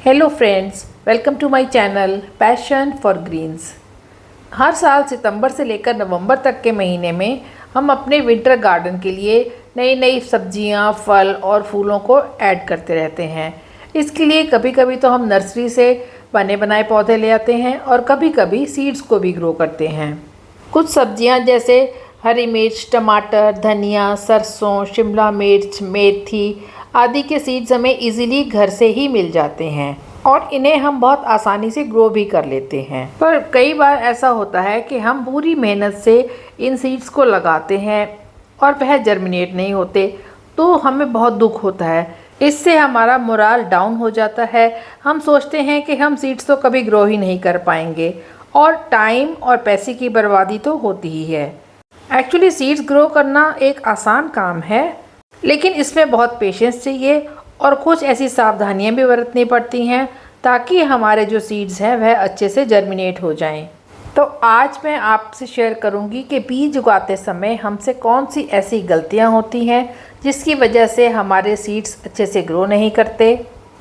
Hello friends, welcome to my channel passion for greens. हर साल सितंबर से लेकर नवंबर तक के महीने में हम अपने विंटर गार्डन के लिए नई नई सब्जियां, फल और फूलों को ऐड करते रहते हैं। इसके लिए कभी कभी तो हम नर्सरी से बने बनाए पौधे ले आते हैं और कभी कभी सीड्स को भी ग्रो करते हैं। कुछ सब्जियां जैसे हरी मिर्च, टमाटर, धनिया, सरसों, शिमला मिर्च, मेथी आदि के सीड्स हमें इजीली घर से ही मिल जाते हैं और इन्हें हम बहुत आसानी से ग्रो भी कर लेते हैं। पर कई बार ऐसा होता है कि हम पूरी मेहनत से इन सीड्स को लगाते हैं और वह जर्मिनेट नहीं होते, तो हमें बहुत दुख होता है। इससे हमारा मोराल डाउन हो जाता है। हम सोचते हैं कि हम सीड्स तो कभी ग्रो ही नहीं कर पाएंगे और टाइम और पैसे की बर्बादी तो होती ही है। एक्चुअली सीड्स ग्रो करना एक आसान काम है, लेकिन इसमें बहुत पेशेंस चाहिए और कुछ ऐसी सावधानियां भी बरतनी पड़ती हैं ताकि हमारे जो सीड्स हैं वह अच्छे से जर्मिनेट हो जाएं। तो आज मैं आपसे शेयर करूंगी कि बीज उगाते समय हमसे कौन सी ऐसी गलतियां होती हैं जिसकी वजह से हमारे सीड्स अच्छे से ग्रो नहीं करते।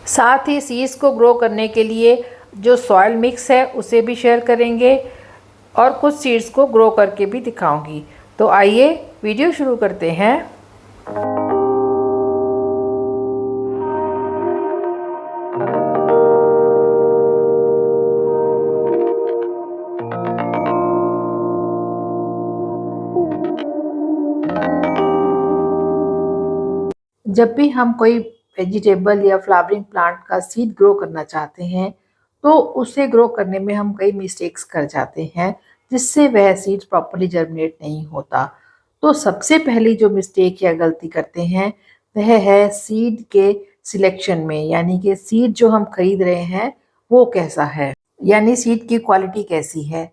साथ ही सीड्स को ग्रो करने के लिए जो सॉइल मिक्स है उसे भी शेयर करेंगे और कुछ सीड्स को ग्रो करके भी दिखाऊंगी। तो आइए वीडियो शुरू करते हैं। जब भी हम कोई वेजिटेबल या फ्लावरिंग प्लांट का सीड ग्रो करना चाहते हैं तो उसे ग्रो करने में हम कई मिस्टेक्स कर जाते हैं जिससे वह सीड प्रॉपर्ली जर्मिनेट नहीं होता। तो सबसे पहली जो मिस्टेक या गलती करते हैं वह है सीड के सिलेक्शन में, यानी कि सीड जो हम खरीद रहे हैं वो कैसा है, यानी सीड की क्वालिटी कैसी है।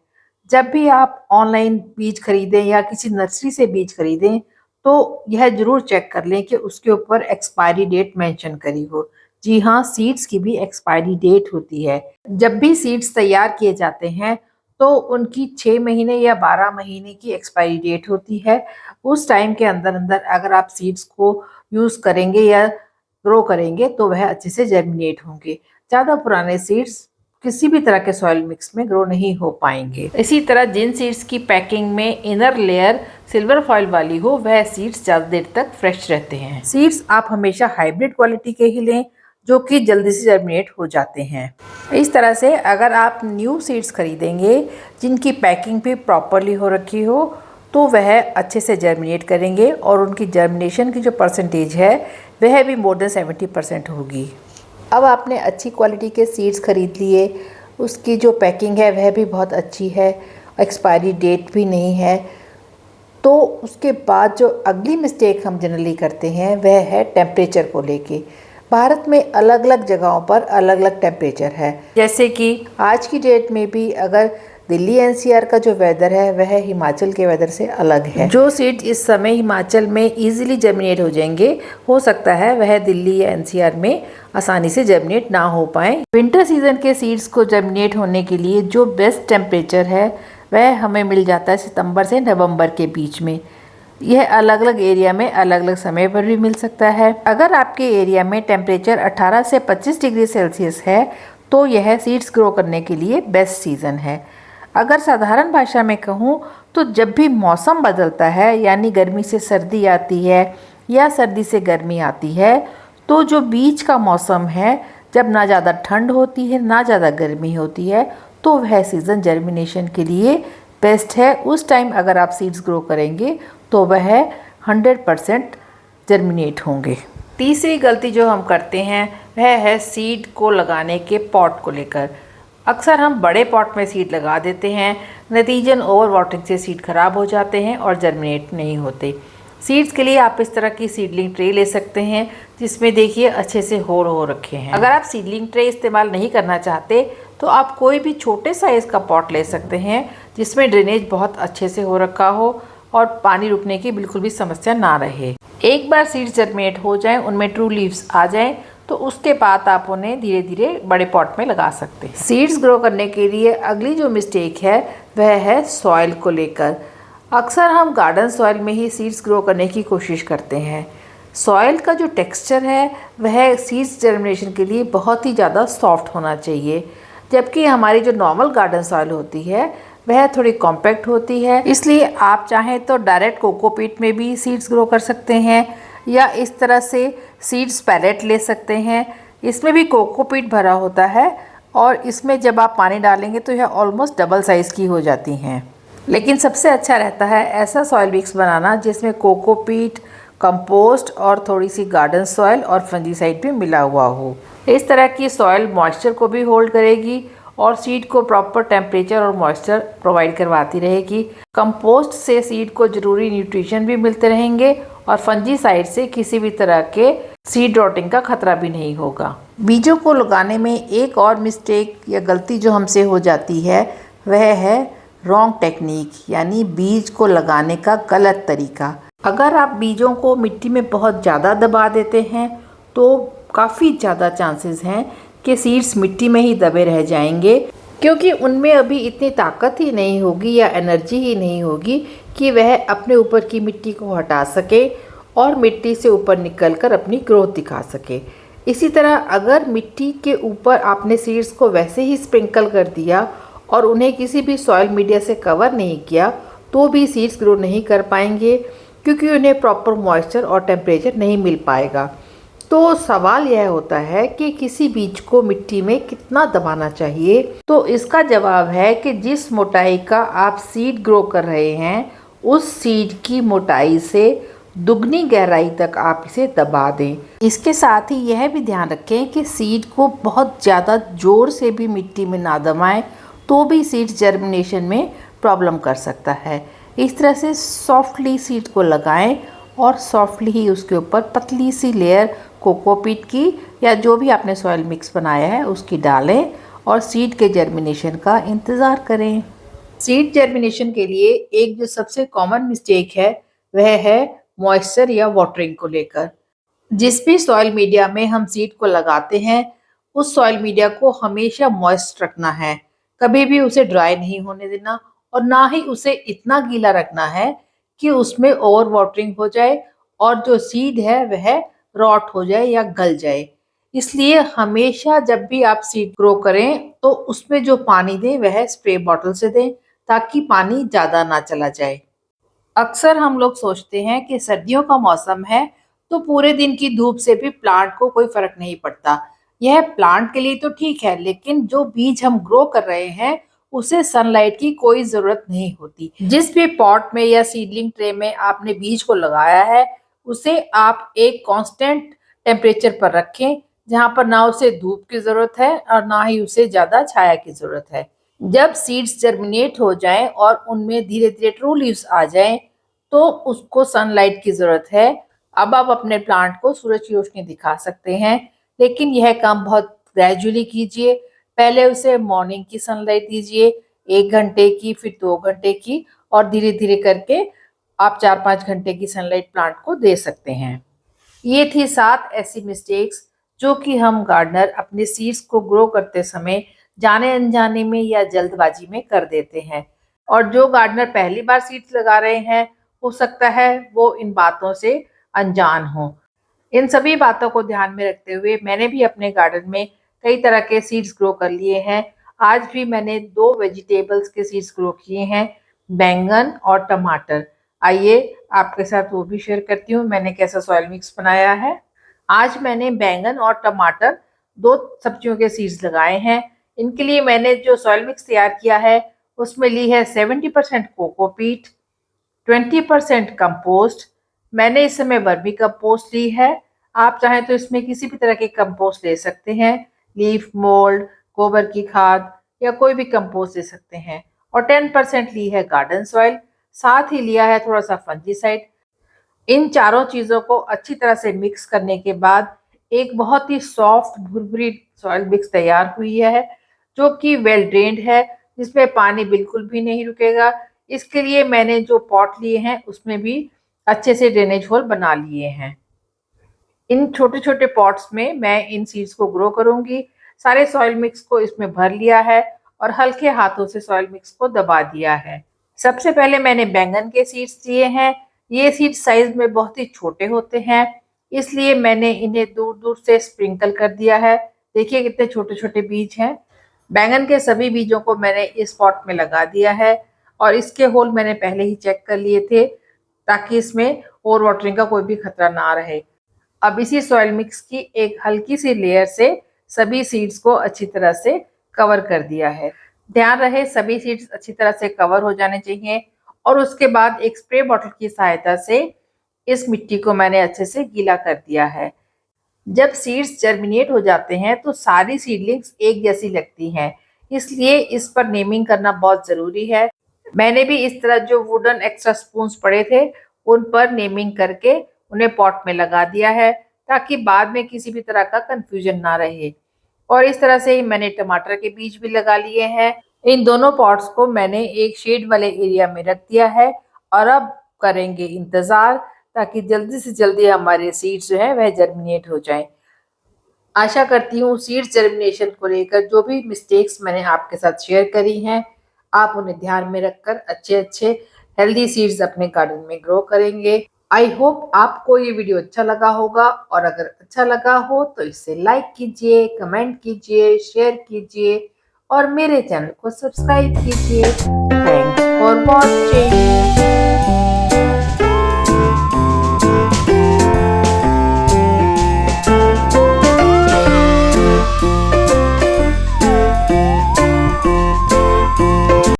जब भी आप ऑनलाइन बीज खरीदें या किसी नर्सरी से बीज खरीदें तो यह जरूर चेक कर लें कि उसके ऊपर एक्सपायरी डेट मेंशन करी हो। जी हाँ, सीड्स की भी एक्सपायरी डेट होती है। जब भी सीड्स तैयार किए जाते हैं तो उनकी 6 महीने या 12 महीने की एक्सपायरी डेट होती है। उस टाइम के अंदर अंदर अगर आप सीड्स को यूज़ करेंगे या ग्रो करेंगे तो वह अच्छे से जर्मिनेट होंगे। ज़्यादा पुराने सीड्स किसी भी तरह के सॉइल मिक्स में ग्रो नहीं हो पाएंगे। इसी तरह जिन सीड्स की पैकिंग में इनर लेयर सिल्वर फॉइल वाली हो वह सीड्स ज़्यादा देर तक फ्रेश रहते हैं। सीड्स आप हमेशा हाइब्रिड क्वालिटी के ही लें जो कि जल्दी से जर्मिनेट हो जाते हैं। इस तरह से अगर आप न्यू सीड्स खरीदेंगे जिनकी पैकिंग भी प्रॉपरली हो रखी हो तो वह अच्छे से जर्मिनेट करेंगे और उनकी जर्मिनेशन की जो परसेंटेज है वह भी मोर देन 70% होगी। अब आपने अच्छी क्वालिटी के सीड्स खरीद लिए, उसकी जो पैकिंग है वह भी बहुत अच्छी है, एक्सपायरी डेट भी नहीं है। तो उसके बाद जो अगली मिस्टेक हम जनरली करते हैं वह है टेम्परेचर को लेके। भारत में अलग अलग जगहों पर अलग अलग टेम्परेचर है। जैसे कि आज की डेट में भी अगर दिल्ली एनसीआर का जो वेदर है वह हिमाचल के वेदर से अलग है। जो सीड्स इस समय हिमाचल में इजीली जर्मिनेट हो जाएंगे, हो सकता है वह दिल्ली या एनसीआर में आसानी से जर्मिनेट ना हो पाए। विंटर सीजन के सीड्स को जर्मिनेट होने के लिए जो बेस्ट टेम्परेचर है वह हमें मिल जाता है सितंबर से नवंबर के बीच में। यह अलग अलग एरिया में अलग अलग समय पर भी मिल सकता है। अगर आपके एरिया में टेम्परेचर 18 से 25 डिग्री सेल्सियस है तो यह सीड्स ग्रो करने के लिए बेस्ट सीज़न है। अगर साधारण भाषा में कहूँ तो जब भी मौसम बदलता है, यानी गर्मी से सर्दी आती है या सर्दी से गर्मी आती है, तो जो बीच का मौसम है, जब ना ज़्यादा ठंड होती है ना ज़्यादा गर्मी होती है, तो वह सीज़न जर्मिनेशन के लिए बेस्ट है। उस टाइम अगर आप सीड्स ग्रो करेंगे तो वह 100% जर्मिनेट होंगे। तीसरी गलती जो हम करते हैं वह है सीड को लगाने के पॉट को लेकर। अक्सर हम बड़े पॉट में सीड लगा देते हैं, नतीजन ओवर वाटरिंग से सीड खराब हो जाते हैं और जर्मिनेट नहीं होते। सीड्स के लिए आप इस तरह की सीडलिंग ट्रे ले सकते हैं जिसमें देखिए अच्छे से होल हो रखे हैं। अगर आप सीडलिंग ट्रे इस्तेमाल नहीं करना चाहते तो आप कोई भी छोटे साइज़ का पॉट ले सकते हैं जिसमें ड्रेनेज बहुत अच्छे से हो रखा हो और पानी रुकने की बिल्कुल भी समस्या ना रहे। एक बार सीड्स जर्मिनेट हो जाएं, उनमें ट्रू लीव्स आ जाएं, तो उसके बाद आप उन्हें धीरे धीरे बड़े पॉट में लगा सकते हैं। सीड्स ग्रो करने के लिए अगली जो मिस्टेक है वह है सॉइल को लेकर। अक्सर हम गार्डन सॉइल में ही सीड्स ग्रो करने की कोशिश करते हैं। सॉइल का जो टेक्सचर है वह सीड्स जर्मिनेशन के लिए बहुत ही ज़्यादा सॉफ्ट होना चाहिए, जबकि हमारी जो नॉर्मल गार्डन सॉइल होती है वह थोड़ी कॉम्पैक्ट होती है। इसलिए आप चाहें तो डायरेक्ट कोकोपीट में भी सीड्स ग्रो कर सकते हैं या इस तरह से सीड्स पैलेट ले सकते हैं। इसमें भी कोकोपीट भरा होता है और इसमें जब आप पानी डालेंगे तो यह ऑलमोस्ट डबल साइज़ की हो जाती हैं। लेकिन सबसे अच्छा रहता है ऐसा सॉइल मिक्स बनाना जिसमें कोकोपीट, कंपोस्ट और थोड़ी सी गार्डन सॉइल और फंजीसाइड भी मिला हुआ हो। इस तरह की सॉइल मॉइस्चर को भी होल्ड करेगी और सीड को प्रॉपर टेम्परेचर और मॉइस्चर प्रोवाइड करवाती रहेगी। कंपोस्ट से सीड को ज़रूरी न्यूट्रिशन भी मिलते रहेंगे और फंजीसाइड से किसी भी तरह के सीड रॉटिंग का खतरा भी नहीं होगा। बीजों को लगाने में एक और मिस्टेक या गलती जो हमसे हो जाती है वह है रॉन्ग टेक्निक, यानी बीज को लगाने का गलत तरीका। अगर आप बीजों को मिट्टी में बहुत ज़्यादा दबा देते हैं तो काफ़ी ज़्यादा चांसेस हैं कि सीड्स मिट्टी में ही दबे रह जाएंगे, क्योंकि उनमें अभी इतनी ताकत ही नहीं होगी या एनर्जी ही नहीं होगी कि वह अपने ऊपर की मिट्टी को हटा सके और मिट्टी से ऊपर निकलकर अपनी ग्रोथ दिखा सके। इसी तरह अगर मिट्टी के ऊपर आपने सीड्स को वैसे ही स्प्रिंकल कर दिया और उन्हें किसी भी सॉइल मीडिया से कवर नहीं किया तो भी सीड्स ग्रो नहीं कर पाएंगे, क्योंकि उन्हें प्रॉपर मॉइस्चर और टेम्परेचर नहीं मिल पाएगा। तो सवाल यह होता है कि किसी बीज को मिट्टी में कितना दबाना चाहिए। तो इसका जवाब है कि जिस मोटाई का आप सीड ग्रो कर रहे हैं उस सीड की मोटाई से दुगनी गहराई तक आप इसे दबा दें। इसके साथ ही यह भी ध्यान रखें कि सीड को बहुत ज़्यादा ज़ोर से भी मिट्टी में ना दबाएं, तो भी सीड जर्मिनेशन में प्रॉब्लम कर सकता है। इस तरह से सॉफ्टली सीड को लगाएं और सॉफ्टली ही उसके ऊपर पतली सी लेयर कोकोपीट की या जो भी आपने सॉइल मिक्स बनाया है उसकी डालें और सीड के जर्मिनेशन का इंतज़ार करें। सीड जर्मिनेशन के लिए एक जो सबसे कॉमन मिस्टेक है वह है मॉइस्चर या वाटरिंग को लेकर। जिस भी सॉइल मीडिया में हम सीड को लगाते हैं उस सॉइल मीडिया को हमेशा मॉइस्ट रखना है, कभी भी उसे ड्राई नहीं होने देना और ना ही उसे इतना गीला रखना है कि उसमें ओवर वाटरिंग हो जाए और जो सीड है वह रॉट हो जाए या गल जाए। इसलिए हमेशा जब भी आप सीड ग्रो करें तो उसमें जो पानी दें वह स्प्रे बॉटल से दें ताकि पानी ज़्यादा ना चला जाए। अक्सर हम लोग सोचते हैं कि सर्दियों का मौसम है तो पूरे दिन की धूप से भी प्लांट को कोई फर्क नहीं पड़ता। यह प्लांट के लिए तो ठीक है, लेकिन जो बीज हम ग्रो कर रहे हैं उसे सनलाइट की कोई जरूरत नहीं होती। जिस भी पॉट में या सीडलिंग ट्रे में आपने बीज को लगाया है उसे आप एक कांस्टेंट टेम्परेचर पर रखें, जहां पर ना उसे धूप की जरूरत है और ना ही उसे ज्यादा छाया की जरूरत है। जब सीड्स जर्मिनेट हो जाएं और उनमें धीरे धीरे ट्रू लीव्स आ जाएं तो उसको सनलाइट की ज़रूरत है। अब आप अपने प्लांट को सूरज की रोशनी दिखा सकते हैं, लेकिन यह काम बहुत ग्रेजुअली कीजिए। पहले उसे मॉर्निंग की सनलाइट दीजिए, 1 घंटे की, फिर 2 घंटे की और धीरे-धीरे करके आप 4-5 घंटे की सनलाइट प्लांट को दे सकते हैं। ये थी 7 ऐसी मिस्टेक्स जो कि हम गार्डनर अपने सीड्स को ग्रो करते समय जाने-अनजाने में या जल्दबाजी में कर देते हैं। और जो गार्डनर पहली बार सीड्स लगा रहे हैं, हो सकता है वो इन बातों से अनजान हो। इन सभी बातों को ध्यान में रखते हुए मैंने भी अपने गार्डन में कई तरह के सीड्स ग्रो कर लिए हैं। आज भी मैंने 2 वेजिटेबल्स के सीड्स ग्रो किए हैं, बैंगन और टमाटर। आइए आपके साथ वो भी शेयर करती हूँ मैंने कैसा सॉइल मिक्स बनाया है। आज मैंने बैंगन और टमाटर 2 सब्जियों के सीड्स लगाए हैं। इनके लिए मैंने जो सॉइल मिक्स तैयार किया है उसमें ली है 70% कोकोपीट, 20% कंपोस्ट। मैंने इस समय वर्मी कंपोस्ट ली है। आप चाहें तो इसमें किसी भी तरह के कंपोस्ट ले सकते हैं, लीफ मोल्ड, गोबर की खाद या कोई भी कंपोस्ट ले सकते हैं। और 10% ली है गार्डन सॉइल, साथ ही लिया है थोड़ा सा फंजीसाइड। इन चारों चीज़ों को अच्छी तरह से मिक्स करने के बाद एक बहुत ही सॉफ्ट भुरभुरी सॉइल मिक्स तैयार हुई है, जो कि वेल ड्रेन्ड है, जिसमें पानी बिल्कुल भी नहीं रुकेगा। इसके लिए मैंने जो पॉट लिए हैं उसमें भी अच्छे से ड्रेनेज होल बना लिए हैं। इन छोटे-छोटे पॉट्स में मैं इन सीड्स को ग्रो करूँगी। सारे सॉइल मिक्स को इसमें भर लिया है और हल्के हाथों से सॉइल मिक्स को दबा दिया है। सबसे पहले मैंने बैंगन के सीड्स लिए हैं। ये सीड्स साइज़ में बहुत ही छोटे होते हैं इसलिए मैंने इन्हें दूर दूर से स्प्रिंकल कर दिया है। देखिए कितने छोटे छोटे बीज हैं। बैंगन के सभी बीजों को मैंने इस पॉट में लगा दिया है और इसके होल मैंने पहले ही चेक कर लिए थे ताकि इसमें ओवर वाटरिंग का कोई भी खतरा ना रहे। अब इसी सॉइल मिक्स की एक हल्की सी लेयर से सभी सीड्स को अच्छी तरह से कवर कर दिया है। ध्यान रहे सभी सीड्स अच्छी तरह से कवर हो जाने चाहिए और उसके बाद एक स्प्रे बॉटल की सहायता से इस मिट्टी को मैंने अच्छे से गीला कर दिया है। जब सीड्स जर्मिनेट हो जाते हैं तो सारी सीडलिंग्स एक जैसी लगती हैं, इसलिए इस पर नेमिंग करना बहुत ज़रूरी है। मैंने भी इस तरह जो वुडन एक्स्ट्रा स्पून्स पड़े थे उन पर नेमिंग करके उन्हें पॉट में लगा दिया है ताकि बाद में किसी भी तरह का कंफ्यूजन ना रहे। और इस तरह से ही मैंने टमाटर के बीज भी लगा लिए हैं। इन दोनों पॉट्स को मैंने एक शेड वाले एरिया में रख दिया है और अब करेंगे इंतज़ार ताकि जल्दी से जल्दी हमारे सीड्स जो है वह जर्मिनेट हो जाएं। आशा करती हूँ सीड्स जर्मिनेशन को लेकर जो भी मिस्टेक्स मैंने आपके साथ शेयर करी हैं आप उन्हें ध्यान में रखकर अच्छे अच्छे हेल्दी सीड्स अपने गार्डन में ग्रो करेंगे। आई होप आपको ये वीडियो अच्छा लगा होगा और अगर अच्छा लगा हो तो इसे लाइक कीजिए, कमेंट कीजिए, शेयर कीजिए और मेरे चैनल को सब्सक्राइब कीजिए। Thanks for watching.